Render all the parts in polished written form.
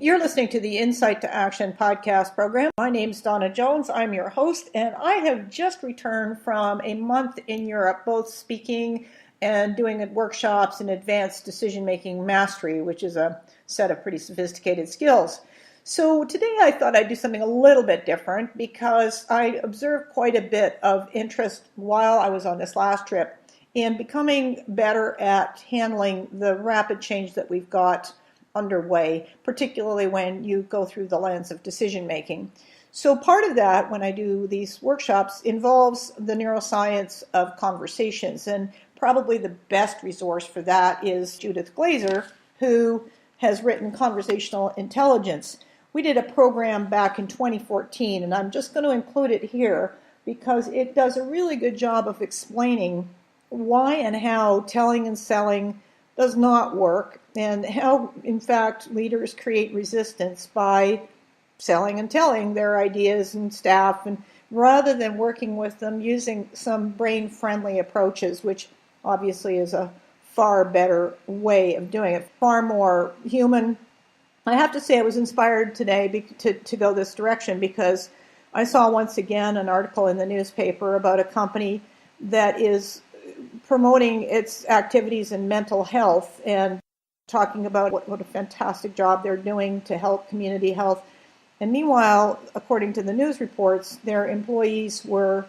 You're listening to the Insight to Action podcast program. My name's Dawna Jones. I'm your host, and I have just returned from a month in Europe, both speaking and doing workshops in advanced decision-making mastery, which is a set of pretty sophisticated skills. So today I thought I'd do something a little bit different because I observed quite a bit of interest while I was on this last trip in becoming better at handling the rapid change that we've got underway, particularly when you go through the lens of decision making. So part of that, when I do these workshops, involves the neuroscience of conversations, and probably the best resource for that is Judith Glaser, who has written Conversational Intelligence. We did a program back in 2014, and I'm just going to include it here because it does a really good job of explaining why and how telling and selling does not work, and how, in fact, leaders create resistance by selling and telling their ideas and staff, and rather than working with them using some brain-friendly approaches, which obviously is a far better way of doing it, far more human. I have to say I was inspired today to go this direction because I saw once again an article in the newspaper about a company that is promoting its activities in mental health and talking about what a fantastic job they're doing to help community health. And meanwhile, according to the news reports, their employees were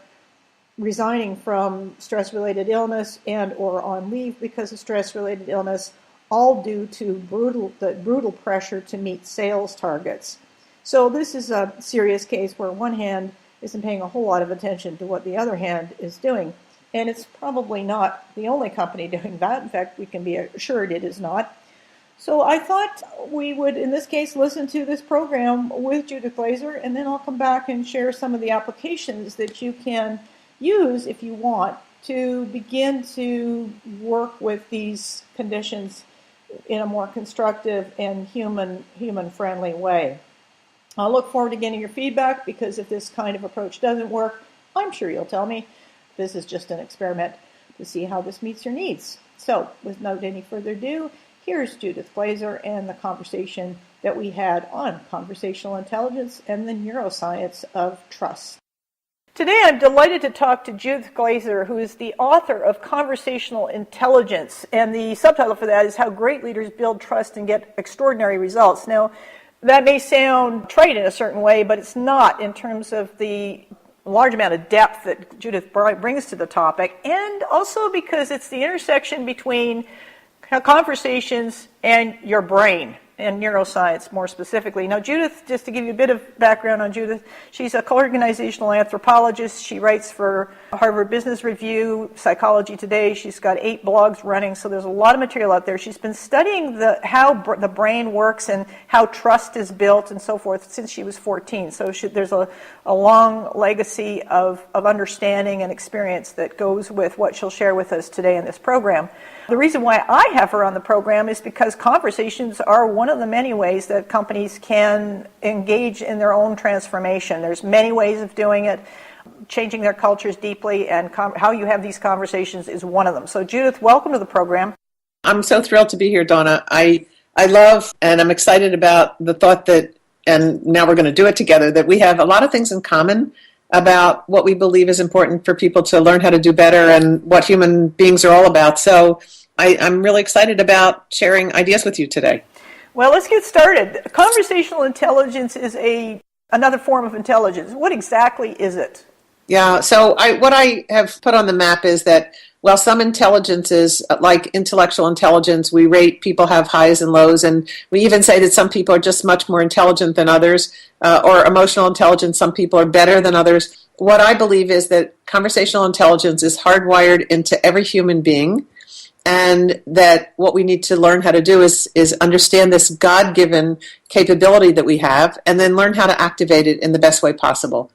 resigning from stress-related illness and or on leave because of stress-related illness, all due to brutal pressure to meet sales targets. So this is a serious case where one hand isn't paying a whole lot of attention to what the other hand is doing. And it's probably not the only company doing that. In fact, we can be assured it is not. So I thought we would, in this case, listen to this program with Judith Glaser, and then I'll come back and share some of the applications that you can use, if you want, to begin to work with these conditions in a more constructive and human-friendly way. I'll look forward to getting your feedback, because if this kind of approach doesn't work, I'm sure you'll tell me. This is just an experiment to see how this meets your needs. So, without any further ado, here's Judith Glaser and the conversation that we had on conversational intelligence and the neuroscience of trust. Today I'm delighted to talk to Judith Glaser, who is the author of Conversational Intelligence, and the subtitle for that is How Great Leaders Build Trust and Get Extraordinary Results. Now, that may sound trite in a certain way, but it's not in terms of the large amount of depth that Judith brings to the topic, and also because it's the intersection between conversations and your brain, and neuroscience more specifically. Now, Judith, just to give you a bit of background on Judith, she's a co-organizational anthropologist. She writes for Harvard Business Review, Psychology Today. She's got 8 blogs running, so there's a lot of material out there. She's been studying how the brain works and how trust is built and so forth since she was 14. So there's a long legacy of understanding and experience that goes with what she'll share with us today in this program. The reason why I have her on the program is because conversations are one of the many ways that companies can engage in their own transformation. There's many ways of doing it, changing their cultures deeply, and how you have these conversations is one of them. So Judith, welcome to the program. I'm so thrilled to be here, Dawna. I love and I'm excited about the thought that, and now we're going to do it together, that we have a lot of things in common about what we believe is important for people to learn how to do better and what human beings are all about. So I'm really excited about sharing ideas with you today. Well, let's get started. Conversational intelligence is another form of intelligence. What exactly is it? Yeah, so what I have put on the map is that while some intelligences, like intellectual intelligence, we rate people have highs and lows, and we even say that some people are just much more intelligent than others, or emotional intelligence, some people are better than others. What I believe is that conversational intelligence is hardwired into every human being, and that what we need to learn how to do is understand this God-given capability that we have, and then learn how to activate it in the best way possible.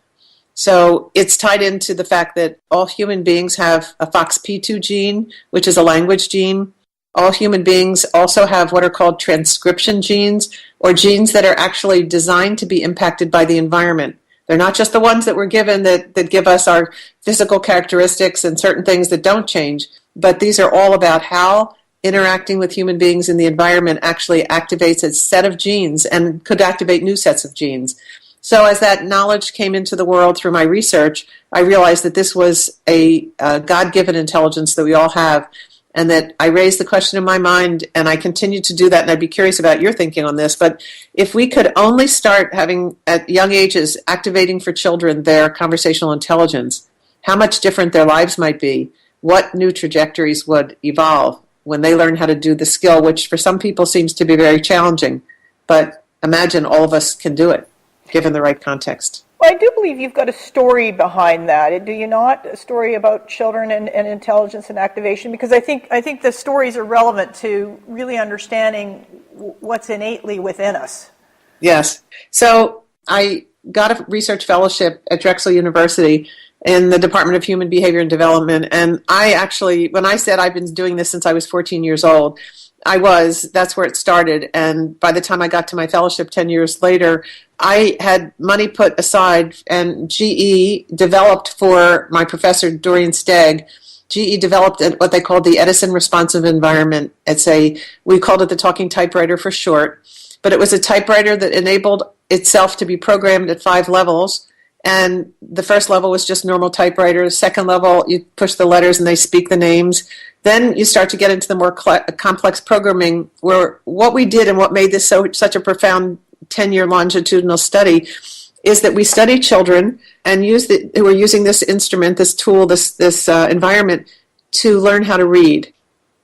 So it's tied into the fact that all human beings have a FOXP2 gene, which is a language gene. All human beings also have what are called transcription genes, or genes that are actually designed to be impacted by the environment. They're not just the ones that we're given that give us our physical characteristics and certain things that don't change, but these are all about how interacting with human beings in the environment actually activates a set of genes and could activate new sets of genes. So as that knowledge came into the world through my research, I realized that this was a God-given intelligence that we all have, and that I raised the question in my mind, and I continue to do that, and I'd be curious about your thinking on this. But if we could only start having, at young ages, activating for children their conversational intelligence, how much different their lives might be, what new trajectories would evolve when they learn how to do the skill, which for some people seems to be very challenging. But imagine all of us can do it, given the right context. Well, I do believe you've got a story behind that, do you not? A story about children and intelligence and activation, because I think the stories are relevant to really understanding what's innately within us. Yes. So I got a research fellowship at Drexel University in the Department of Human Behavior and Development, and I actually, when I said I've been doing this since I was 14 years old, that's where it started. And by the time I got to my fellowship 10 years later, I had money put aside, and GE developed for my professor, Dorian Stagg. GE developed what they called the Edison Responsive Environment. We called it the talking typewriter for short, but it was a typewriter that enabled itself to be programmed at 5 levels. And the first level was just normal typewriters. Second level, you push the letters and they speak the names. Then you start to get into the more complex programming, where what we did and what made this such a profound 10-year longitudinal study is that we studied children and who were using this instrument, this tool, this environment to learn how to read.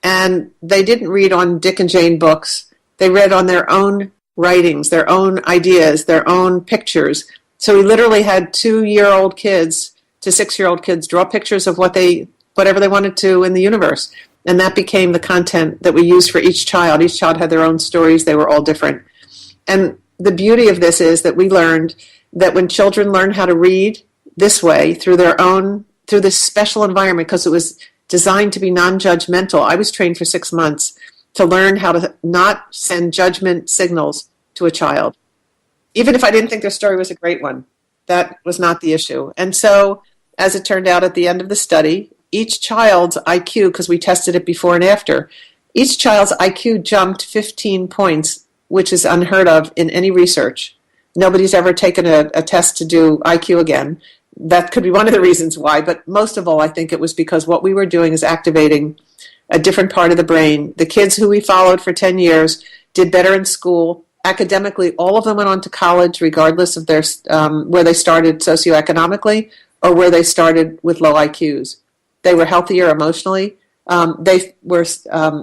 And they didn't read on Dick and Jane books. They read on their own writings, their own ideas, their own pictures. So we literally had 2-year-old kids to 6-year-old kids draw pictures of whatever they wanted to in the universe. And that became the content that we used for each child. Each child had their own stories. They were all different. And the beauty of this is that we learned that when children learn how to read this way through this special environment, because it was designed to be non-judgmental. I was trained for 6 months to learn how to not send judgment signals to a child. Even if I didn't think their story was a great one, that was not the issue. And so, as it turned out at the end of the study, each child's IQ, because we tested it before and after, each child's IQ jumped 15 points, which is unheard of in any research. Nobody's ever taken a test to do IQ again. That could be one of the reasons why, but most of all, I think it was because what we were doing is activating a different part of the brain. The kids who we followed for 10 years did better in school. Academically, all of them went on to college, regardless of their where they started socioeconomically or where they started with low IQs. They were healthier emotionally. They were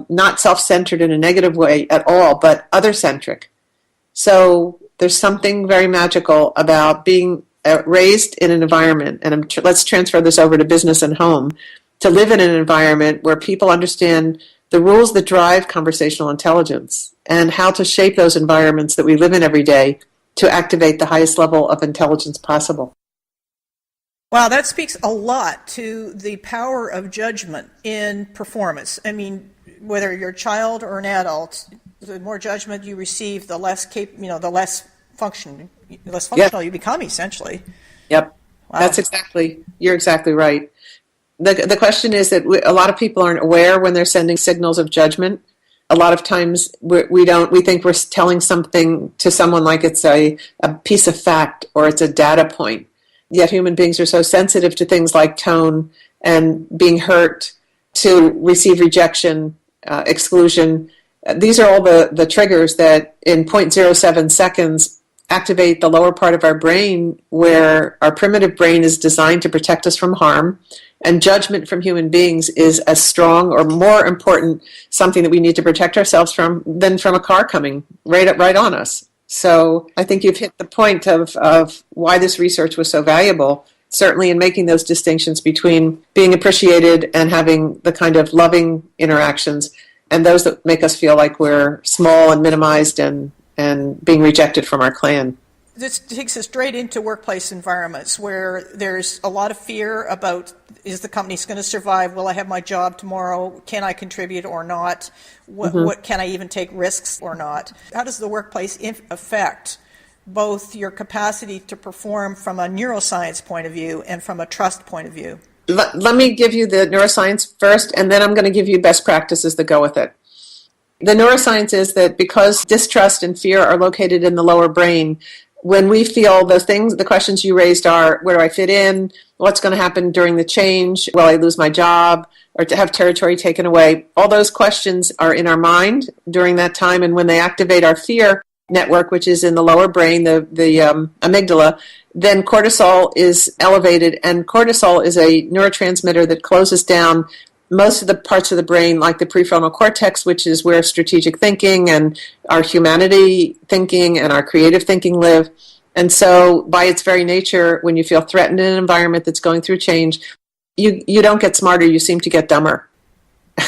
not self-centered in a negative way at all, but other-centric. So there's something very magical about being raised in an environment, and let's transfer this over to business and home, to live in an environment where people understand the rules that drive conversational intelligence and how to shape those environments that we live in every day to activate the highest level of intelligence possible. Wow, that speaks a lot to the power of judgment in performance. I mean, whether you're a child or an adult, the more judgment you receive, the less functional you become, essentially. Yep, wow. You're exactly right. The question is that a lot of people aren't aware when they're sending signals of judgment. A lot of times we think we're telling something to someone like it's a piece of fact or it's a data point. Yet human beings are so sensitive to things like tone and being hurt, to receive rejection, exclusion. These are all the triggers that in 0.07 seconds activate the lower part of our brain, where our primitive brain is designed to protect us from harm, and judgment from human beings is as strong or more important, something that we need to protect ourselves from, than from a car coming right on us. So I think you've hit the point of why this research was so valuable, certainly in making those distinctions between being appreciated and having the kind of loving interactions, and those that make us feel like we're small and minimized and being rejected from our clan. This takes us straight into workplace environments where there's a lot of fear about, is the company going to survive? Will I have my job tomorrow? Can I contribute or not? What can I even take risks or not? How does the workplace affect both your capacity to perform from a neuroscience point of view and from a trust point of view? Let me give you the neuroscience first, and then I'm going to give you best practices that go with it. The neuroscience is that because distrust and fear are located in the lower brain, when we feel those things, the questions you raised are, where do I fit in? What's going to happen during the change? Will I lose my job or to have territory taken away? All those questions are in our mind during that time. And when they activate our fear network, which is in the lower brain, the amygdala, then cortisol is elevated. And cortisol is a neurotransmitter that closes down most of the parts of the brain, like the prefrontal cortex, which is where strategic thinking and our humanity thinking and our creative thinking live. And so by its very nature, when you feel threatened in an environment that's going through change, you don't get smarter, you seem to get dumber,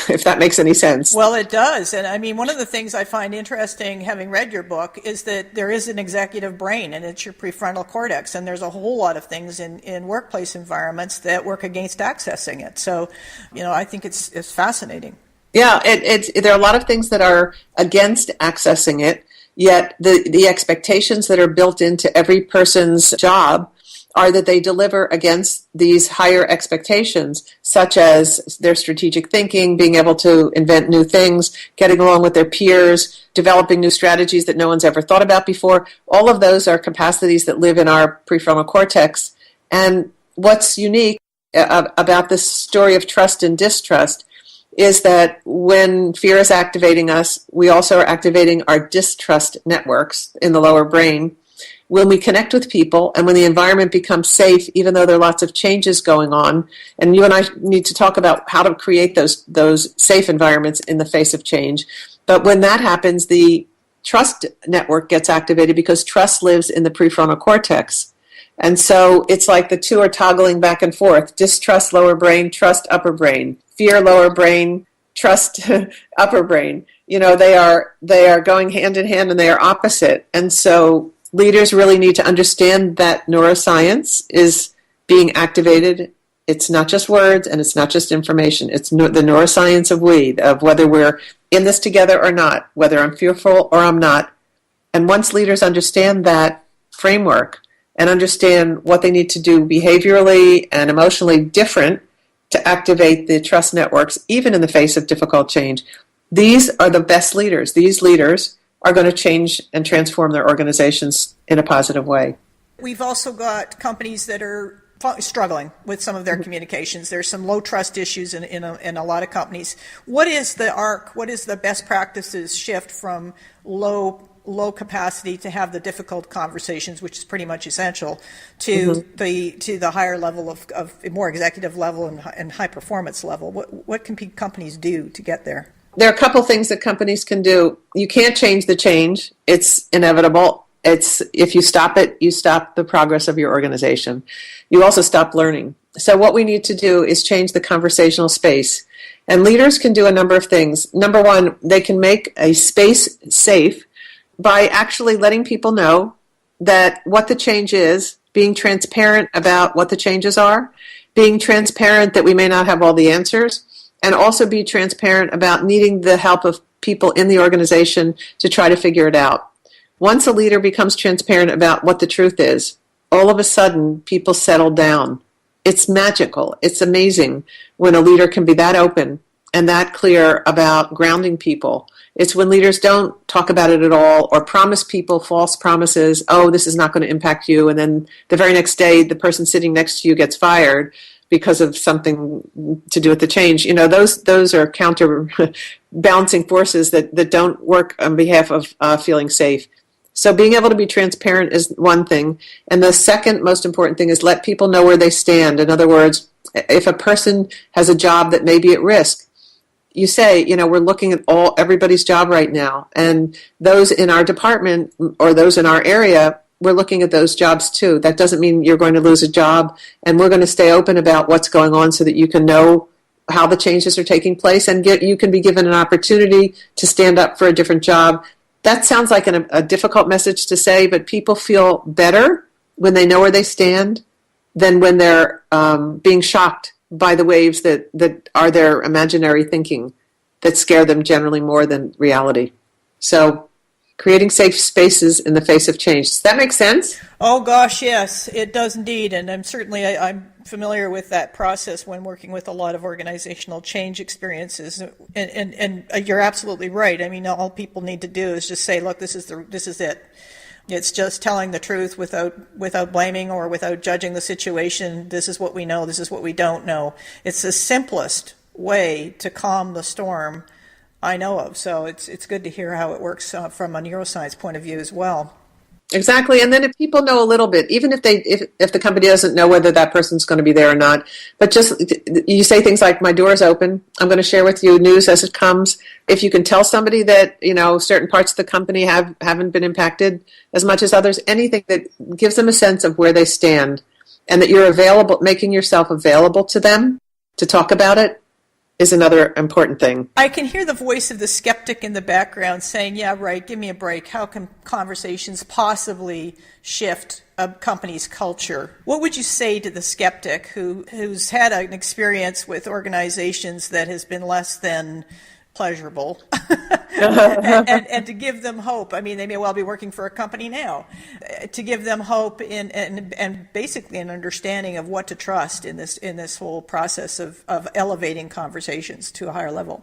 if that makes any sense. Well, it does. And I mean, one of the things I find interesting, having read your book, is that there is an executive brain, and it's your prefrontal cortex. And there's a whole lot of things in workplace environments that work against accessing it. So, I think it's fascinating. Yeah, there are a lot of things that are against accessing it, yet the expectations that are built into every person's job are that they deliver against these higher expectations, such as their strategic thinking, being able to invent new things, getting along with their peers, developing new strategies that no one's ever thought about before. All of those are capacities that live in our prefrontal cortex. And what's unique about this story of trust and distrust is that when fear is activating us, we also are activating our distrust networks in the lower brain. When we connect with people and when the environment becomes safe, even though there are lots of changes going on, and you and I need to talk about how to create those safe environments in the face of change. But when that happens, the trust network gets activated because trust lives in the prefrontal cortex. And so it's like the two are toggling back and forth. Distrust, lower brain; trust, upper brain; fear, lower brain; trust, upper brain. They are going hand in hand and they are opposite. And so leaders really need to understand that neuroscience is being activated. It's not just words and it's not just information. It's the neuroscience of we, of whether we're in this together or not, whether I'm fearful or I'm not. And once leaders understand that framework and understand what they need to do behaviorally and emotionally different to activate the trust networks, even in the face of difficult change, these are the best leaders. These leaders are going to change and transform their organizations in a positive way. We've also got companies that are struggling with some of their communications. There's some low trust issues in a lot of companies. What is the arc? What is the best practices shift from low capacity to have the difficult conversations, which is pretty much essential, to the higher level of more executive level and high performance level? What can companies do to get there? There are a couple things that companies can do. You can't change the change. It's inevitable. If you stop it, you stop the progress of your organization. You also stop learning. So what we need to do is change the conversational space. And leaders can do a number of things. Number one, they can make a space safe by actually letting people know that what the change is, being transparent about what the changes are, being transparent that we may not have all the answers, and also be transparent about needing the help of people in the organization to try to figure it out. Once a leader becomes transparent about what the truth is, all of a sudden people settle down. It's magical. It's amazing when a leader can be that open and that clear about grounding people. It's when leaders don't talk about it at all or promise people false promises, oh, this is not going to impact you, and then the very next day the person sitting next to you gets fired because of something to do with the change. Those are counterbalancing forces that don't work on behalf of feeling safe. So being able to be transparent is one thing. And the second most important thing is let people know where they stand. In other words, if a person has a job that may be at risk, you say, we're looking at everybody's job right now. And those in our department or those in our area, we're looking at those jobs too. That doesn't mean you're going to lose a job. And we're going to stay open about what's going on so that you can know how the changes are taking place and you can be given an opportunity to stand up for a different job. That sounds like a difficult message to say, but people feel better when they know where they stand than when they're being shocked by the waves that are their imaginary thinking that scare them generally more than reality. So creating safe spaces in the face of change. Does that make sense? Oh gosh, yes, it does indeed. And I'm familiar with that process when working with a lot of organizational change experiences, and you're absolutely right. I mean, all people need to do is just say, look, this is it. It's just telling the truth without blaming or without judging the situation. This is what we know. This is what we don't know. It's the simplest way to calm the storm I know of. So it's good to hear how it works from a neuroscience point of view as well. Exactly. And then if people know a little bit, even if the company doesn't know whether that person's going to be there or not, but just you say things like, my door is open. I'm going to share with you news as it comes. If you can tell somebody that, certain parts of the company haven't been impacted as much as others, anything that gives them a sense of where they stand and that you're available, making yourself available to them to talk about it, is another important thing. I can hear the voice of the skeptic in the background saying, yeah, right, give me a break. How can conversations possibly shift a company's culture? What would you say to the skeptic who's had an experience with organizations that has been less than pleasurable and to give them hope? I mean, they may well be working for a company now. To give them hope and basically an understanding of what to trust in this whole process of elevating conversations to a higher level.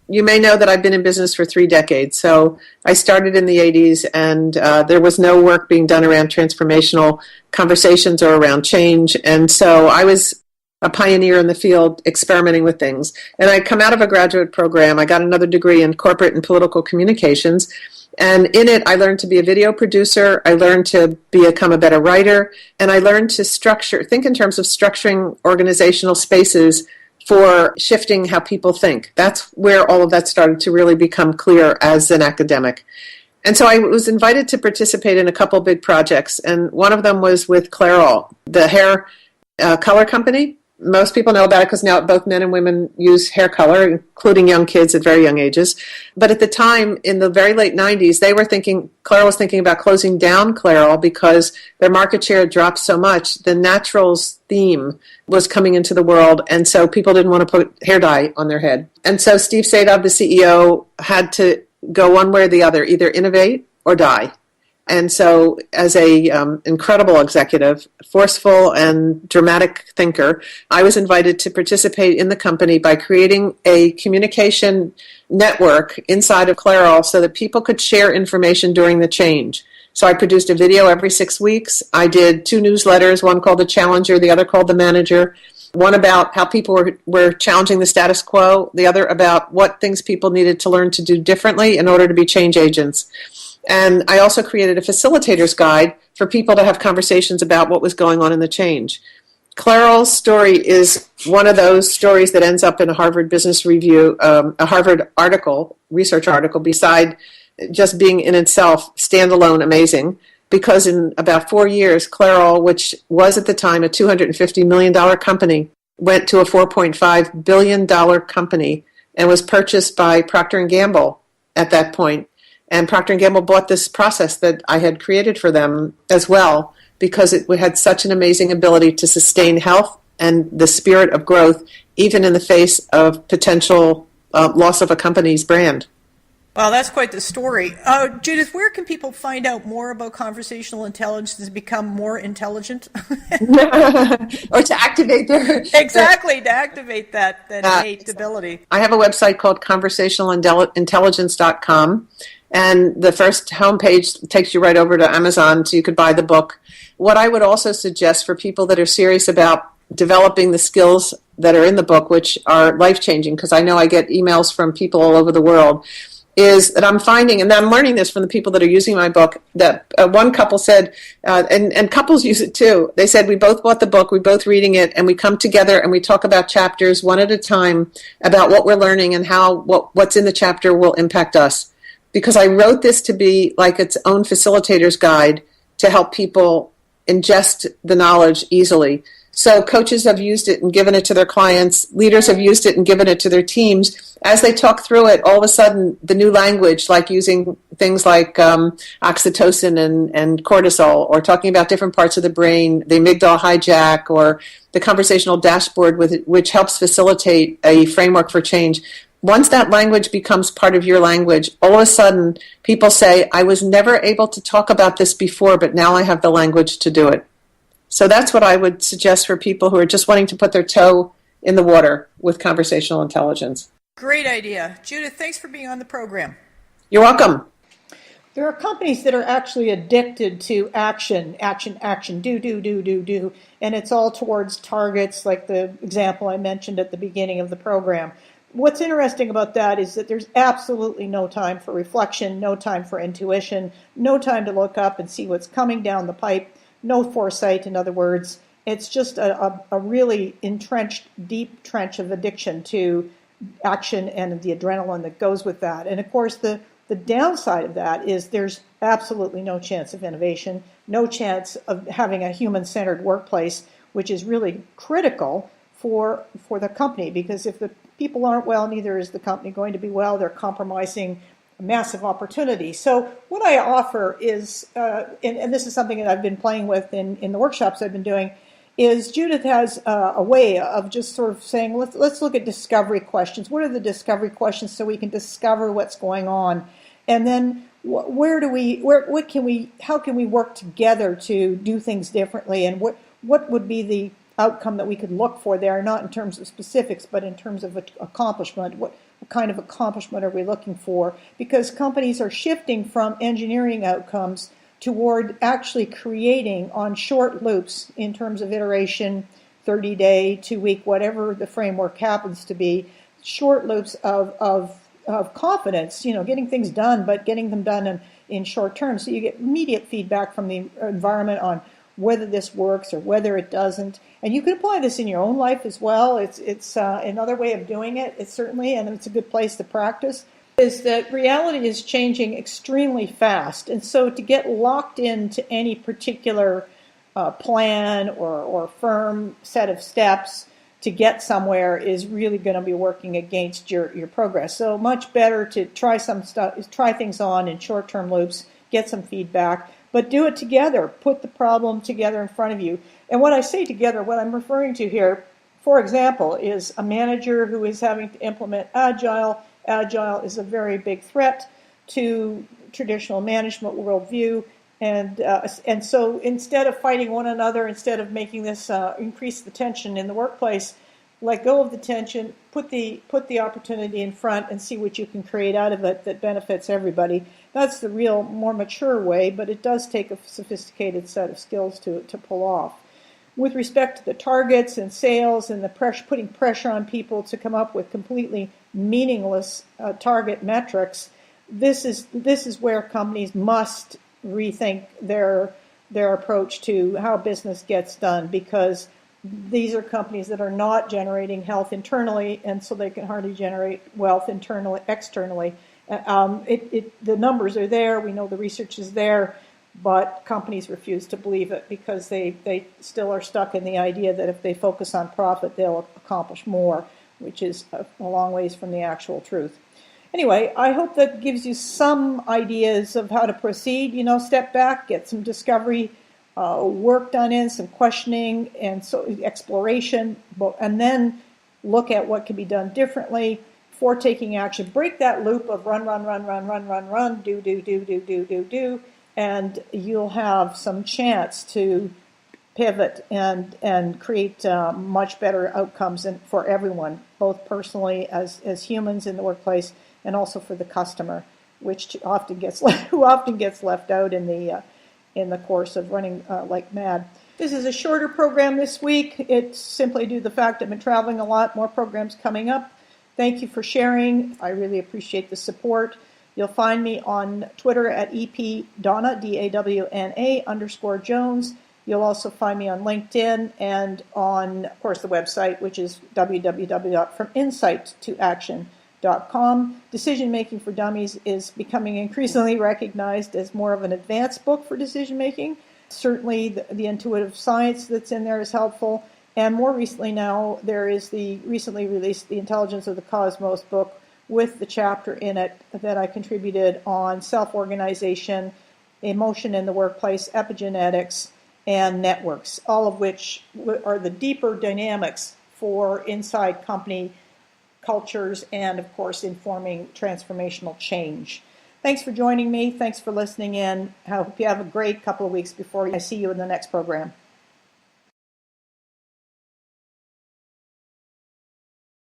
You may know that I've been in business for 3 decades. So I started in the 80s, and there was no work being done around transformational conversations or around change. And so I was a pioneer in the field experimenting with things. And I come out of a graduate program. I got another degree in corporate and political communications. And in it, I learned to be a video producer. I learned to become a better writer. And I learned to think in terms of structuring organizational spaces for shifting how people think. That's where all of that started to really become clear as an academic. And so I was invited to participate in a couple big projects. And one of them was with Clairol, the hair color company. Most people know about it because now both men and women use hair color, including young kids at very young ages. But at the time, in the very late 90s, Clairol was thinking about closing down Clairol because their market share had dropped so much. The naturals theme was coming into the world, and so people didn't want to put hair dye on their head. And so Steve Sadov, the CEO, had to go one way or the other, either innovate or die. And so as a incredible executive, forceful and dramatic thinker, I was invited to participate in the company by creating a communication network inside of Clairol so that people could share information during the change. So I produced a video every 6 weeks. I did 2 newsletters, one called The Challenger, the other called The Manager. One about how people were challenging the status quo, the other about what things people needed to learn to do differently in order to be change agents. And I also created a facilitator's guide for people to have conversations about what was going on in the change. Clairol's story is one of those stories that ends up in a Harvard Business Review, a Harvard research article, beside just being in itself standalone amazing, because in about 4 years, Clairol, which was at the time a $250 million company, went to a $4.5 billion company and was purchased by Procter & Gamble at that point. And Procter & Gamble bought this process that I had created for them as well, because it had such an amazing ability to sustain health and the spirit of growth, even in the face of potential loss of a company's brand. Well, that's quite the story. Judith, where can people find out more about conversational intelligence and become more intelligent? Or to activate their... Exactly, to activate that innate ability. I have a website called conversationalintelligence.com. And the first homepage takes you right over to Amazon, so you could buy the book. What I would also suggest for people that are serious about developing the skills that are in the book, which are life-changing, because I know I get emails from people all over the world, is that I'm finding, and I'm learning this from the people that are using my book, that one couple said, and couples use it too, they said, we both bought the book, we're both reading it, and we come together and we talk about chapters one at a time about what we're learning and how what's in the chapter will impact us. Because I wrote this to be like its own facilitator's guide to help people ingest the knowledge easily. So coaches have used it and given it to their clients. Leaders have used it and given it to their teams. As they talk through it, all of a sudden, the new language, like using things like oxytocin and cortisol, or talking about different parts of the brain, the amygdala hijack, or the conversational dashboard, which helps facilitate a framework for change. Once that language becomes part of your language, all of a sudden people say, I was never able to talk about this before, but now I have the language to do it. So that's what I would suggest for people who are just wanting to put their toe in the water with conversational intelligence. Great idea. Judith, thanks for being on the program. You're welcome. There are companies that are actually addicted to action, do, and it's all towards targets like the example I mentioned at the beginning of the program. What's interesting about that is that there's absolutely no time for reflection, no time for intuition, no time to look up and see what's coming down the pipe, no foresight, in other words. It's just a really entrenched, deep trench of addiction to action and the adrenaline that goes with that. And of course, the downside of that is there's absolutely no chance of innovation, no chance of having a human-centered workplace, which is really critical for the company, because if the people aren't well, neither is the company going to be well. They're compromising a massive opportunity. So what I offer is, and this is something that I've been playing with in the workshops I've been doing, is Judith has a way of just sort of saying, let's look at discovery questions. What are the discovery questions so we can discover what's going on? And then how can we work together to do things differently? And what would be the outcome that we could look for there, not in terms of specifics, but in terms of accomplishment? What kind of accomplishment are we looking for? Because companies are shifting from engineering outcomes toward actually creating on short loops in terms of iteration, 30-day, 2-week, whatever the framework happens to be, short loops of confidence, getting things done, but getting them done in short term. So you get immediate feedback from the environment on whether this works or whether it doesn't. And you can apply this in your own life as well. It's another way of doing it. It's certainly, and it's a good place to practice, is that reality is changing extremely fast. And so to get locked into any particular plan or firm set of steps to get somewhere is really going to be working against your progress. So much better to try things on in short-term loops, get some feedback, but do it together. Put the problem together in front of you. And when I say together, what I'm referring to here, for example, is a manager who is having to implement Agile. Agile is a very big threat to traditional management worldview. And so instead of fighting one another, instead of making this increase the tension in the workplace, let go of the tension, put the opportunity in front, and see what you can create out of it that benefits everybody. That's the real, more mature way, but it does take a sophisticated set of skills to pull off. With respect to the targets and sales and the putting pressure on people to come up with completely meaningless target metrics, this is where companies must rethink their approach to how business gets done, because these are companies that are not generating health internally, and so they can hardly generate wealth externally. The numbers are there. We know the research is there, but companies refuse to believe it because they still are stuck in the idea that if they focus on profit, they'll accomplish more, which is a long ways from the actual truth. Anyway, I hope that gives you some ideas of how to proceed. Step back, get some discovery work done in, some questioning and so exploration, and then look at what can be done differently for taking action. Break that loop of run, do, and you'll have some chance to pivot and create much better outcomes for everyone, both personally as humans in the workplace and also for the customer, who often gets left out in the course of running like mad. This is a shorter program this week. It's simply due to the fact I've been traveling a lot. More programs coming up. Thank you for sharing. I really appreciate the support. You'll find me on Twitter at EP.Dawna, DAWNA _Jones. You'll also find me on LinkedIn and on, of course, the website, which is www.FromInsightToAction.com. Decision Making for Dummies is becoming increasingly recognized as more of an advanced book for decision making. Certainly the intuitive science that's in there is helpful. And more recently now, there is the recently released The Intelligence of the Cosmos book with the chapter in it that I contributed on self-organization, emotion in the workplace, epigenetics, and networks, all of which are the deeper dynamics for inside company cultures and, of course, informing transformational change. Thanks for joining me. Thanks for listening in. I hope you have a great couple of weeks before I see you in the next program.